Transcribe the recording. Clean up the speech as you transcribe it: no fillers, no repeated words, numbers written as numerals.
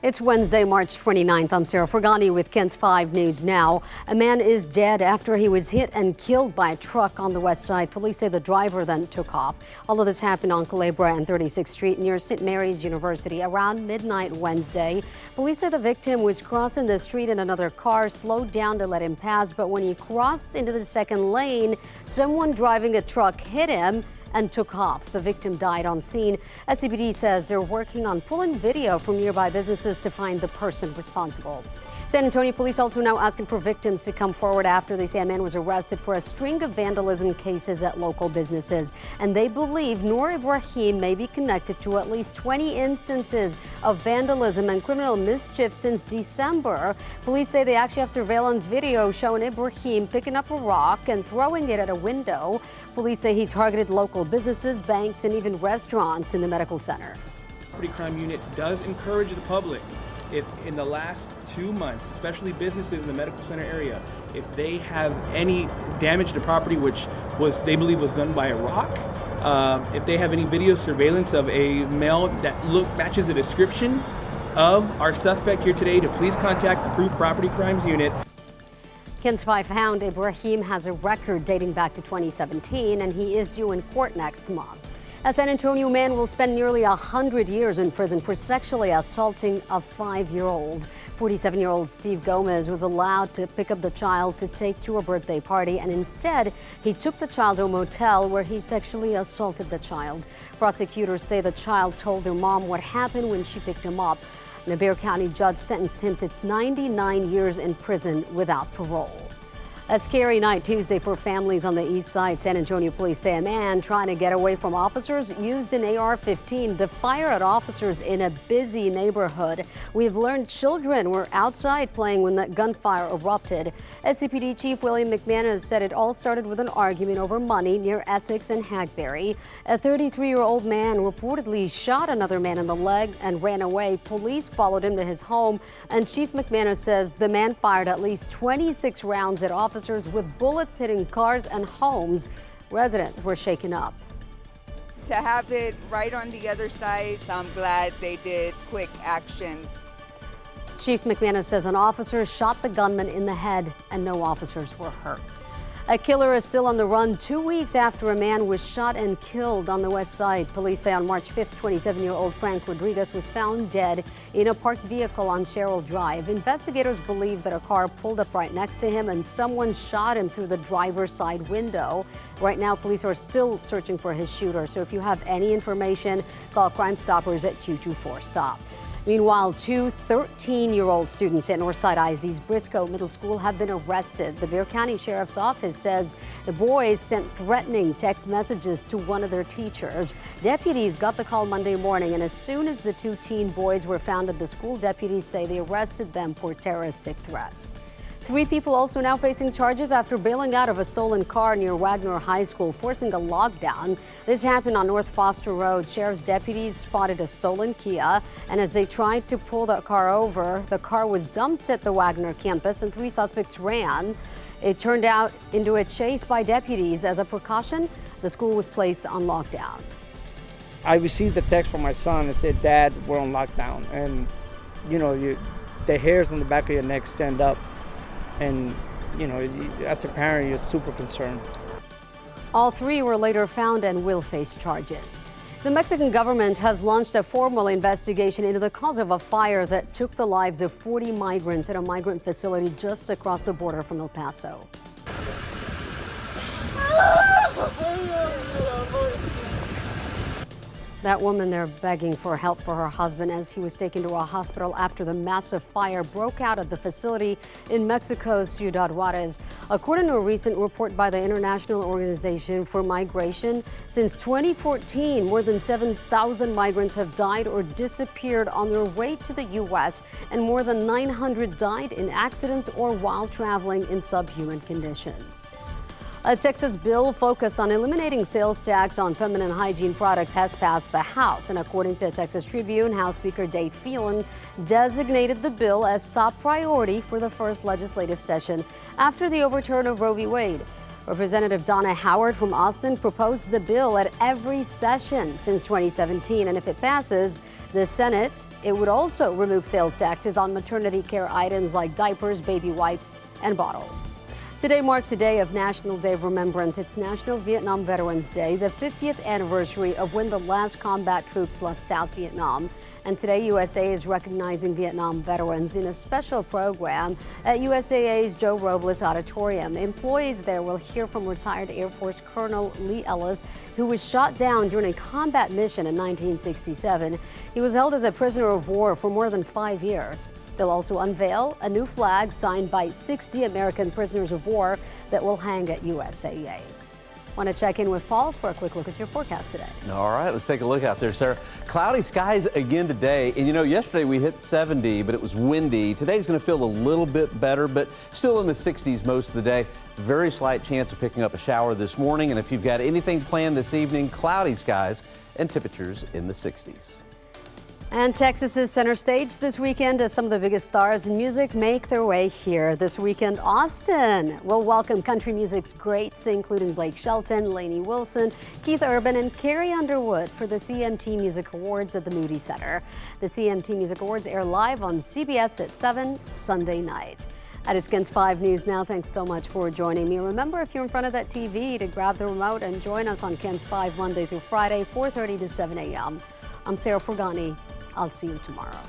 It's Wednesday, March 29th. I'm Sarah Fergani with Kent's 5 News Now. A man is dead after he was hit and killed by a truck on the west side. Police say the driver then took off. All of this happened on Culebra and 36th Street near St. Mary's University around midnight Wednesday. Police say the victim was crossing the street and another car slowed down to let him pass, but when he crossed into the second lane, someone driving a truck hit him and took off. The victim died on scene. SCPD says they're working on pulling video from nearby businesses to find the person responsible. San Antonio police also now asking for victims to come forward after they say a man was arrested for a string of vandalism cases at local businesses. And they believe Noor Ibrahim may be connected to at least 20 instances of vandalism and criminal mischief since December. Police say they actually have surveillance video showing Ibrahim picking up a rock and throwing it at a window. Police say he targeted local businesses, banks, and even restaurants in the medical center. Property crime unit does encourage the public, if in the last 2 months, especially businesses in the medical center area, if they have any damage to property which they believe was done by a rock, if they have any video surveillance of a male that matches the description of our suspect here today, to please contact the Approved Property Crimes Unit. Kent's 5 found Ibrahim has a record dating back to 2017, and he is due in court next month. A San Antonio man will spend nearly 100 years in prison for sexually assaulting a 5-year-old. 47-year-old Steve Gomez was allowed to pick up the child to take to a birthday party, and instead he took the child to a motel where he sexually assaulted the child. Prosecutors say the child told their mom what happened when she picked him up. And a Bexar County judge sentenced him to 99 years in prison without parole. A scary night Tuesday for families on the east side. San Antonio police say a man trying to get away from officers used an AR-15 to fire at officers in a busy neighborhood. We've learned children were outside playing when that gunfire erupted. SCPD Chief William McManus said it all started with an argument over money near Essex and Hackberry. A 33-year-old man reportedly shot another man in the leg and ran away. Police followed him to his home, and Chief McManus says the man fired at least 26 rounds at officers, with bullets hitting cars and homes. Residents were shaken up. To have it right on the other side, I'm glad they did quick action. Chief McManus says an officer shot the gunman in the head and no officers were hurt. A killer is still on the run 2 weeks after a man was shot and killed on the west side. Police say on March 5th, 27-year-old Frank Rodriguez was found dead in a parked vehicle on Sherrill Drive. Investigators believe that a car pulled up right next to him and someone shot him through the driver's side window. Right now, police are still searching for his shooter. So if you have any information, call Crime Stoppers at 224-STOP. Meanwhile, 2 13-year-old students at Northside ISD's Briscoe Middle School have been arrested. The Bexar County Sheriff's Office says the boys sent threatening text messages to one of their teachers. Deputies got the call Monday morning, and as soon as the 2 teen boys were found at the school, deputies say they arrested them for terroristic threats. 3 people also now facing charges after bailing out of a stolen car near Wagner High School, forcing a lockdown. This happened on North Foster Road. Sheriff's deputies spotted a stolen Kia, and as they tried to pull the car over, the car was dumped at the Wagner campus and 3 suspects ran. It turned out into a chase by deputies. As a precaution, the school was placed on lockdown. I received a text from my son that said, "Dad, we're on lockdown." And, you know, the hairs on the back of your neck stand up. And, you know, as a parent, you're super concerned. All 3 were later found and will face charges. The Mexican government has launched a formal investigation into the cause of a fire that took the lives of 40 migrants at a migrant facility just across the border from El Paso. That woman there begging for help for her husband as he was taken to a hospital after the massive fire broke out at the facility in Mexico's Ciudad Juarez. According to a recent report by the International Organization for Migration, since 2014, more than 7,000 migrants have died or disappeared on their way to the U.S., and more than 900 died in accidents or while traveling in subhuman conditions. A Texas bill focused on eliminating sales tax on feminine hygiene products has passed the House. And according to the Texas Tribune, House Speaker Dave Phelan designated the bill as top priority for the first legislative session after the overturn of Roe v. Wade. Representative Donna Howard from Austin proposed the bill at every session since 2017. And if it passes, The Senate, it would also remove sales taxes on maternity care items like diapers, baby wipes, and bottles. Today marks a day of National Day of Remembrance. It's National Vietnam Veterans Day, the 50th anniversary of when the last combat troops left South Vietnam. And today, USA is recognizing Vietnam veterans in a special program at USAA's Joe Robles Auditorium. Employees there will hear from retired Air Force Colonel Lee Ellis, who was shot down during a combat mission in 1967. He was held as a prisoner of war for more than 5 years. They'll also unveil a new flag signed by 60 American prisoners of war that will hang at USAA. Want to check in with Paul for a quick look at your forecast today. All right, let's take a look out there, Sarah. Cloudy skies again today. And you know, yesterday we hit 70, but it was windy. Today's going to feel a little bit better, but still in the 60s most of the day. Very slight chance of picking up a shower this morning. And if you've got anything planned this evening, cloudy skies and temperatures in the 60s. And Texas is center stage this weekend as some of the biggest stars in music make their way here. This weekend, Austin will welcome country music's greats, including Blake Shelton, Lainey Wilson, Keith Urban, and Carrie Underwood for the CMT Music Awards at the Moody Center. The CMT Music Awards air live on CBS at 7 Sunday night. That is KENS 5 News Now. Thanks so much for joining me. Remember, if you're in front of that TV, to grab the remote and join us on KENS 5 Monday through Friday, 4:30 to 7 a.m. I'm Sarah Forgani. I'll see you tomorrow.